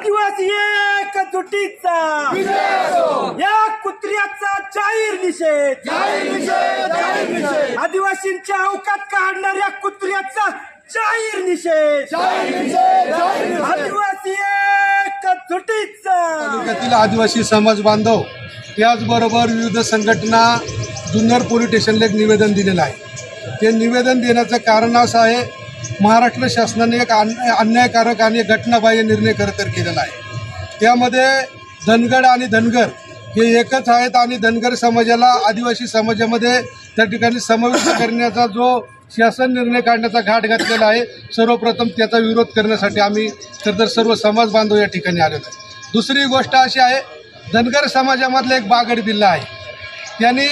आदिवासी एकजुटीचा या कुत्र्याचा जाहीर निषेध, आदिवासींच्या अवकात काढणाऱ्या कुत्र्याचा जाहीर निषेध, आदिवासी एकजुटीचा। तालुक्यातील आदिवासी समाज बांधव त्याचबरोबर विविध संघटना जुन्नर पोलीस स्टेशनला एक निवेदन दिलेलं आहे। ते निवेदन देण्याचं कारण असं आहे, महाराष्ट्र शासनाने एक अन्यायकारक आणि घटनाबाह्य निर्णय केलेला आहे। त्यामध्ये धनगड आणि धनगर हे एकच आहेत आणि धनगर समाजाला आदिवासी समाजामध्ये त्या ठिकाणी समाविष्ट करण्याचा जो शासन निर्णय काढण्याचा घाट घातलेला आहे, सर्वप्रथम त्याचा विरोध करण्यासाठी आम्ही तर सर्व समाज बांधव या ठिकाणी आलेलो आहे। दुसरी गोष्ट अशी आहे, धनगर समाजामधला एक बागड बिल्ला आहे, त्यांनी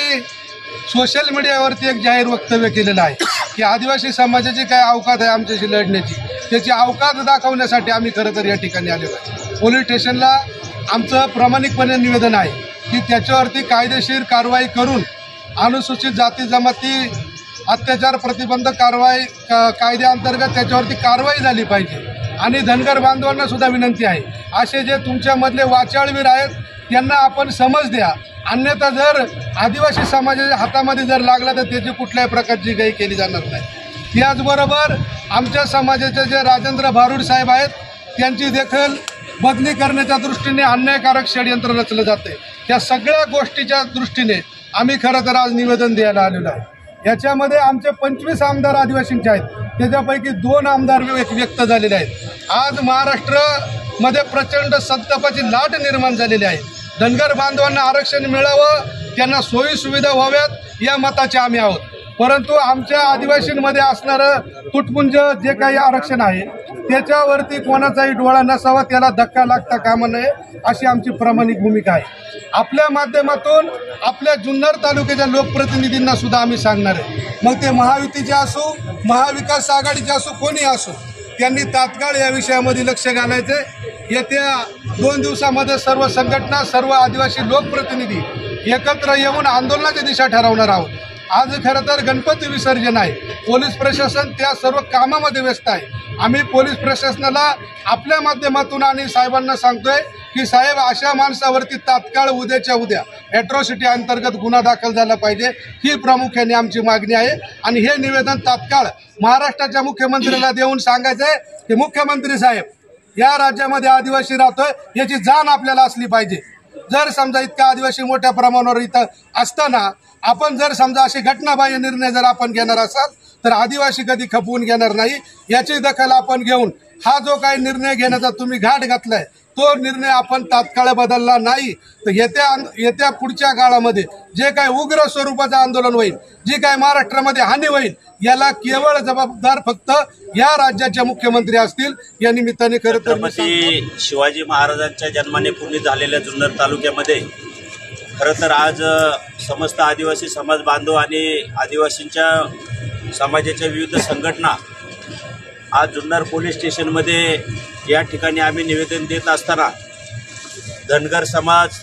सोशल मीडियावरती एक जाहीर वक्तव्य केलेलं आहे की आदिवासी समाजाची काय अवकात आहे आमच्याशी लढण्याची, त्याची अवकात दाखवण्यासाठी आम्ही खरं तर या ठिकाणी आलेलो आहे। पोलीस स्टेशनला आमचं प्रामाणिकपणे निवेदन आहे की त्याच्यावरती कायदेशीर कारवाई करून अनुसूचित जाती जमाती अत्याचार प्रतिबंधक कायद्याअंतर्गत त्याच्यावरती कारवाई झाली पाहिजे। आणि धनगर बांधवांना सुद्धा विनंती आहे, असे जे तुमच्यामधले वाचाळवीर आहेत त्यांना आपण समज द्या, अन्यथा जर आदिवासी समाजाच्या हातामध्ये जर लागला तर त्याची कुठल्याही प्रकारची गाई केली जाणार नाही। त्याचबरोबर आमच्या समाजाचे जे राजेंद्र भारुड साहेब आहेत त्यांची देखील बदली करण्याच्या दृष्टीने अन्यायकारक षडयंत्र रचलं जाते। त्या सगळ्या गोष्टीच्या दृष्टीने आम्ही खरं तर आज निवेदन द्यायला आलेलो आहे। याच्यामध्ये आमचे 25 आमदार आदिवासींचे आहेत, त्याच्यापैकी 2 आमदार व्यक्त झालेले आहेत। आज महाराष्ट्रामध्ये प्रचंड संतापाची लाट निर्माण झालेली आहे। धनगर बांधवांना आरक्षण मिळावं, त्यांना सोयी सुविधा व्हाव्यात या मताचे आम्ही आहोत, परंतु आमच्या आदिवासींमध्ये असणारं तुटपुंज जे काही आरक्षण आहे त्याच्यावरती कोणाचाही डोळा नसावा, त्याला धक्का लागता कामा नये अशी आमची प्रामाणिक भूमिका आहे। आपल्या माध्यमातून आपल्या जुन्नर तालुक्याच्या लोकप्रतिनिधींना सुद्धा आम्ही सांगणार आहे, मग ते महायुतीचे असो महाविकास आघाडीचे असो कोणी असो, त्यांनी तात्काळ या विषयामध्ये लक्ष घालायचे। येत्या 2 दिवसामध्ये सर्व संघटना सर्व आदिवासी लोकप्रतिनिधी एकत्र येऊन आंदोलनाची दिशा ठरवणार आहोत। आज खरं तर गणपती विसर्जन आहे, पोलीस प्रशासन त्या सर्व कामामध्ये व्यस्त आहे। आम्ही पोलीस प्रशासनाला आपल्या माध्यमातून आणि साहेबांना सांगतोय की साहेब, अशा माणसावरती तात्काळ उद्याच्या उद्या अॅट्रॉसिटी अंतर्गत गुन्हा दाखल झाला पाहिजे, ही प्रामुख्याने आमची मागणी आहे। आणि हे निवेदन तात्काळ महाराष्ट्राच्या मुख्यमंत्र्याला देऊन सांगायचं आहे की मुख्यमंत्री साहेब, या राज्यामध्ये आदिवासी राहतोय याची जाण आपल्याला असली पाहिजे। जर समजा इतका आदिवासी मोठ्या प्रमाणावर इथं असताना आपण जर समजा अशी घटनाबाह्य निर्णय जर आपण घेणार असाल तर आदिवासी कधी खपवून घेणार नाही, याची दखल आपण घेऊन हा जो काही निर्णय घेण्याचा तुम्ही घाट घातलाय तो निर्णय आपण तात्काळ बदलला नाही तर येत्या पुढच्या काळामध्ये जे काही उग्र स्वरूपाचं आंदोलन होईल, जी काही महाराष्ट्रामध्ये हानी होईल, याला केवळ जबाबदार फक्त या राज्याचे मुख्यमंत्री असतील। या निमित्ताने खरं तर छत्रपती शिवाजी महाराजांच्या जन्माने पूर्ण झालेल्या जुन्नर तालुक्यामध्ये खरं तर आज समस्त आदिवासी समाज बांधव आणि आदिवासींच्या समाजाच्या विविध संघटना आज जुन्नर पोलीस स्टेशनमध्ये या ठिकाणी आम्ही निवेदन देत असताना धनगर समाज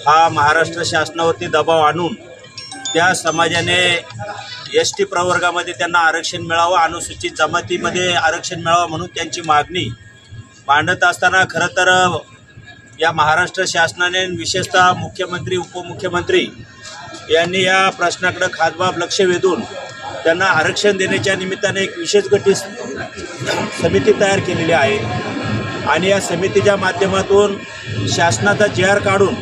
हा महाराष्ट्र शासनावरती दबाव आणून त्या समाजाने एसटी प्रवर्गामध्ये त्यांना आरक्षण मिळावं, अनुसूचित जमातीमध्ये आरक्षण मिळावं म्हणून त्यांची मागणी मांडत असताना खरं तर या महाराष्ट्र शासनाने विशेषतः मुख्यमंत्री उपमुख्यमंत्री यांनी या प्रश्नाकडे खासबाब लक्ष वेधून त्यांना आरक्षण देण्याच्या निमित्ताने एक विशेष गट समिती तयार केलेली आहे आणि या समितीच्या माध्यमातून शासनाचा जी.आर. काढून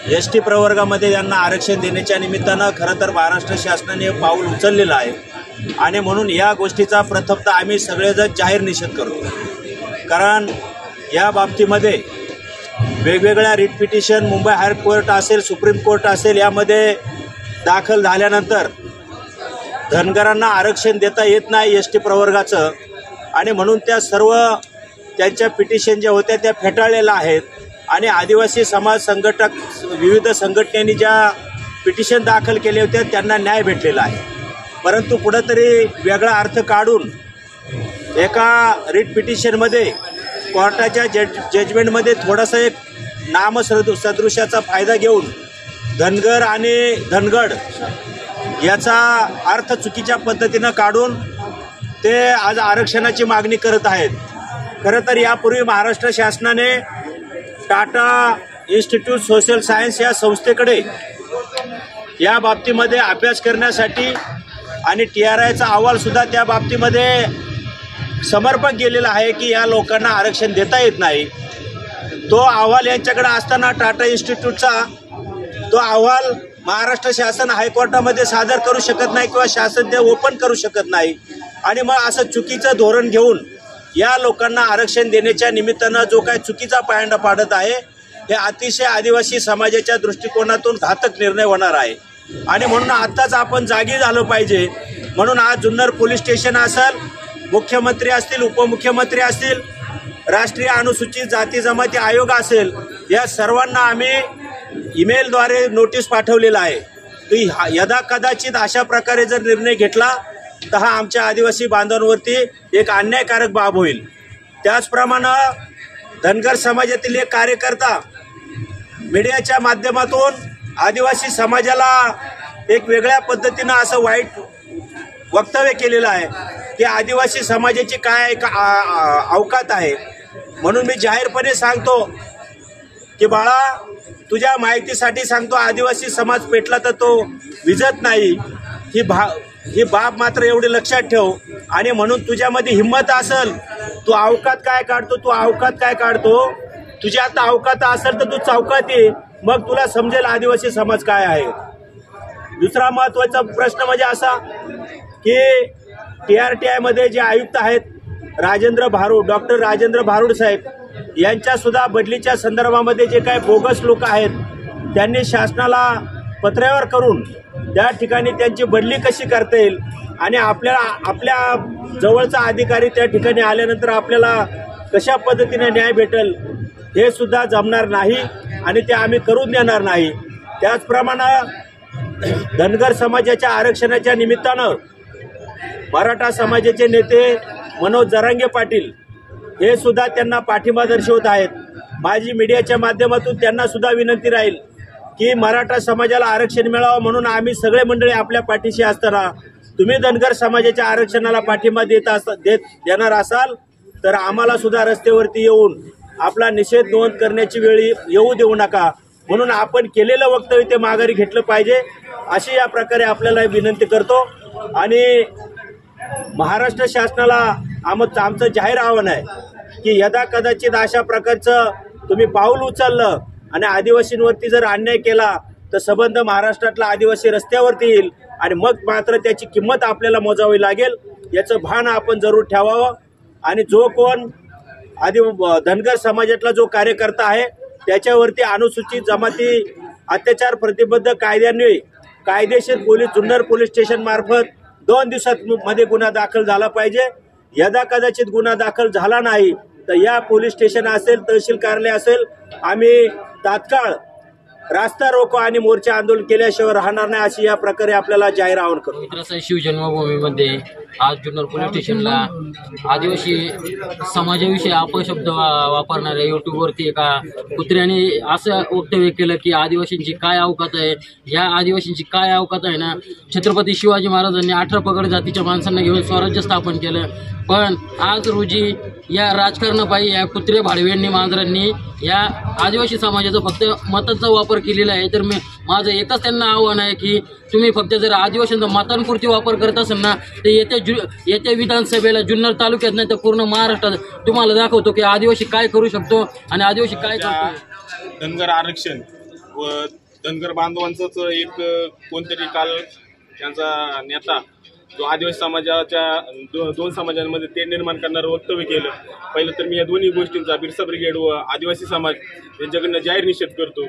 एसटी प्रवर्गामध्ये त्यांना आरक्षण देण्याच्या निमित्तानं खरं तर महाराष्ट्र शासनाने पाऊल उचललेलं आहे आणि म्हणून या गोष्टीचा प्रथमतः आम्ही सगळेजण जाहीर निषेध करतो। कारण या बाबतीमध्ये वेगवेगळ्या रिट पिटिशन मुंबई हायकोर्ट असेल, सुप्रीम कोर्ट असेल, यामध्ये दाखल झाल्यानंतर धनगरांना आरक्षण देता येत नाही एसटी प्रवर्गाचं आणि म्हणून त्या सर्व त्यांच्या पिटिशन ज्या होत्या त्या फेटाळलेल्या आहेत आणि आदिवासी समाज संघटक विविध संघटनेनी ज्या पिटिशन दाखल केले होते त्यांना न्याय भेटलेला आहे, परंतु कुठंतरी वेगळा अर्थ काढून एका रिट पिटिशनमध्ये कोर्टाच्या जजमेंटमध्ये थोडासा एक नामसदृशाचा फायदा घेऊन धनगर आणि धनगड याचा अर्थ चुकीच्या पद्धतीनं काढून ते आज आरक्षणाची मागणी करत आहेत। खरं तर यापूर्वी महाराष्ट्र शासनाने टाटा इन्स्टिट्यूट सोशल सायन्स या संस्थेकडे या बाबतीमध्ये अभ्यास करण्यासाठी आणि TRIचा अहवालसुद्धा त्या बाबतीमध्ये समर्पक केलेला आहे की या लोकांना आरक्षण देता येत नाही। तो अहवाल यांच्याकडे असताना टाटा इन्स्टिट्यूटचा तो अहवाल महाराष्ट्र शासन हायकोर्टामध्ये सादर करू शकत नाही किंवा शासन ते ओपन करू शकत नाही आणि मग असं चुकीचं धोरण घेऊन या लोकांना आरक्षण देण्याच्या निमित्तानं जो काय चुकीचा पायंडा पाडत आहे हे अतिशय आदिवासी समाजाच्या दृष्टिकोनातून घातक निर्णय होणार आहे आणि म्हणून आत्ताच आपण जागी झालं पाहिजे। म्हणून आज जुन्नर पोलीस स्टेशन असेल, मुख्यमंत्री असतील, उपमुख्यमंत्री असतील, राष्ट्रीय अनुसूचित जाती जमाती आयोग असेल, या सर्वांना आम्ही ईमेलद्वारे नोटीस पाठवलेला आहे की यदा कदाचित अशा प्रकारे जर निर्णय घेतला तर हा आमच्या आदिवासी बांधवांवरती एक अन्यायकारक बाब होईल। त्याचप्रमाणे धनगर समाजातील एक कार्यकर्ता मीडियाच्या माध्यमातून आदिवासी समाजाला एक वेगळ्या पद्धतीनं असं वाईट वक्तव्य केलेलं आहे की आदिवासी समाजाची काय अवकात आहे। म्हणून मी जाहीरपणे सांगतो की बाळा, तुझ्या माहितीसाठी सांगतो, आदिवासी समाज पेटला तर तो विजत नाही, ही बाब मात्र एवढे लक्षात ठेव। आणि म्हणून तुझ्यामध्ये हिंमत असेल, तू अवकात काय काढतो, तुझ्या आता अवकात असेल तर तू चौकात ये, मग तुला समजेल आदिवासी समाज काय आहे। दुसरा महत्त्वाचा प्रश्न म्हणजे असा की TRTI मध्ये जे आयुक्त आहेत डॉक्टर राजेंद्र भारूड साहेब यांच्या सुद्धा बदलीच्या संदर्भामध्ये जे काही बोगस लोक आहेत त्यांनी शासनाला पत्रावर करून त्या ठिकाणी त्यांची बदली कशी करता येईल आणि आपल्या जवळचा अधिकारी त्या ठिकाणी आल्यानंतर आपल्याला कशा पद्धतीने न्याय भेटेल हे सुद्धा जमणार नाही आणि ते आम्ही करून देणार नाही। त्याचप्रमाणे धनगर समाजाच्या आरक्षणाच्या निमित्तानं मराठा समाजाचे नेते मनोज जरांगे पाटील हे सुद्धा त्यांना पाठिंबा दर्शवत आहेत। माझी मीडियाच्या माध्यमातून त्यांना सुद्धा विनंती राहील की मराठा समाजाला आरक्षण मिळावं म्हणून आम्ही सगळे मंडळी आपल्या पाठीशी असताना तुम्ही धनगर समाजाच्या आरक्षणाला पाठिंबा देणार असाल तर आम्हाला सुद्धा रस्त्यावरती येऊन आपला निषेध नोंद करण्याची वेळ येऊ देऊ नका। म्हणून आपण केलेलं वक्तव्य ते माघारी घेतलं पाहिजे अशी या प्रकारे आपल्याला विनंती करतो। आणि महाराष्ट्र शासनाला आमचं जाहीर आव्हान आहे की यदा कदाचित अशा प्रकारचं तुम्ही पाऊल उचललं आणि आदिवासींवरती जर अन्याय केला तर संबंध महाराष्ट्रातला आदिवासी रस्त्यावरती येईल आणि मग मात्र त्याची किंमत आपल्याला मोजावी लागेल, याचं भान आपण जरूर ठेवावं। आणि जो कोण धनगर समाजातला जो कार्यकर्ता आहे त्याच्यावरती अनुसूचित जमाती अत्याचार प्रतिबंध कायद्यान्वये कायदेशीर जुन्नर पोलीस स्टेशन मार्फत 2 दिवसांमध्ये गुन्हा दाखल झाला पाहिजे। यदा कदाचित गुन्हा दाखल झाला नाही तर या पोलीस स्टेशन असेल, तहसील कार्यालय असेल, आम्ही तात्काळ रास्ता रोको आणि मोर्चा आंदोलन केल्याशिवाय राहणार नाही अशी या प्रकारे आपल्याला जाहीर आवाहन करतो। शिवजन्मभूमीमध्ये आज जुन्नर पोलीस स्टेशनला आदिवासी समाजाविषयी अपशब्द वापरणाऱ्या युट्यूबवरती एका कुत्र्याने असं वक्तव्य केलं की आदिवासींची काय अवकात आहे, या आदिवासींची काय अवकात आहे ना, छत्रपती शिवाजी महाराजांनी 18 पगड जातीच्या माणसांना घेऊन स्वराज्य स्थापन केलं, पण आज रोजी या राजकारणापायी या कुत्रे भाडव्यांनी मांजरांनी या आदिवासी समाजाचा फक्त मताचा वापर केलेला आहे। तर माझं एकच त्यांना आव्हान आहे की तुम्ही फक्त जर आदिवासींचा मतांपुरती वापर करत असाल ना तर येत्या विधानसभेला जुन्नर तालुक्यात नाही तर पूर्ण महाराष्ट्रात तुम्हाला दाखवतो की आदिवासी काय करू शकतो आणि आदिवासी काय करतो। धनगर आरक्षण व धनगर बांधवांचंच एक कोणतरी काल त्यांचा नेता जो आदिवासी समाजाच्या 2 समाजांमध्ये ते निर्माण करणारं वक्तव्य केलं। पहिलं तर मी या दोन्ही गोष्टींचा बिरसा ब्रिगेड व आदिवासी समाज यांच्याकडनं जाहीर निषेध करतो।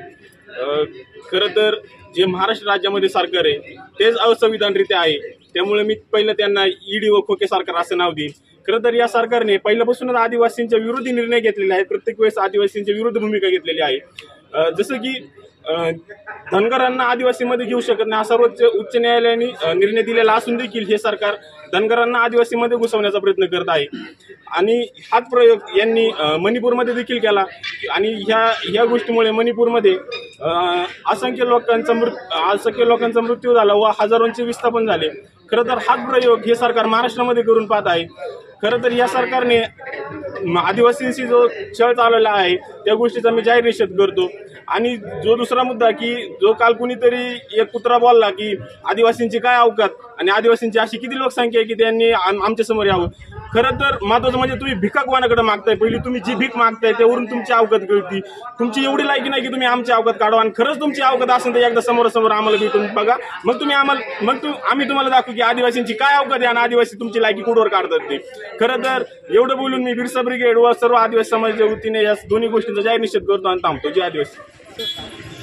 खरं तर जे महाराष्ट्र राज्यामध्ये सरकार आहे तेच असंविधानरित्या आहे, त्यामुळे मी पहिलं त्यांना ईडी व खोके सरकार असं नाव देईन। खरं तर या सरकारने पहिल्यापासूनच आदिवासींच्या विरोधी निर्णय घेतलेले आहेत, प्रत्येक वेळेस आदिवासींच्या विरुद्ध भूमिका घेतलेली आहे। जसं की धनगरांना आदिवासीमध्ये घेऊ शकत नाही असा उच्च न्यायालयाने निर्णय दिलेला असून देखील हे सरकार धनगरांना आदिवासीमध्ये घुसवण्याचा प्रयत्न करत आहे। आणि हाच प्रयोग यांनी मणिपूरमध्ये देखील केला आणि ह्या गोष्टीमुळे मणिपूरमध्ये असंख्य लोकांचा मृत्यू झाला व हजारोंचे विस्थापन झाले। खरं तर हाच प्रयोग हे सरकार महाराष्ट्रामध्ये करून पाहत आहे। खरं तर या सरकारने आदिवासींशी जो छळ चालवला आहे त्या गोष्टीचा मी जाहीर निषेध करतो. आणि जो दुसरा मुद्दा की जो काल कुणीतरी एक कुत्रा बोलला की आदिवासींची काय अवकात आणि आदिवासींची अशी किती लोकसंख्या आहे की त्यांनी आमच्या समोर यावं. खरं तर महत्वाचं म्हणजे तुम्ही भिका कोणाकडे मागताय, पहिली तुम्ही जी भीक मागताय त्यावरून तुमची अवकात कळती. तुमची एवढी लायकी नाही की तुम्ही आमची अवकात काढवा, आणि खरंच तुमची अवकात असेल तर एकदा समोरासमोर आम्हाला भेटून बघा, मग तुम्ही आम्ही तुम्हाला दाखवू की आदिवासींची काय अवकात आहे आणि आदिवासी तुमची लायकी कुठवर काढतात ते. खरं तर एवढं बोलून मी बिरसा ब्रिगेड व सर्व आदिवासी समाजाच्या वतीने या दोन्ही गोष्टींचा जाहीर निषेध करतो आणि थांबतो. जय आदिवासी.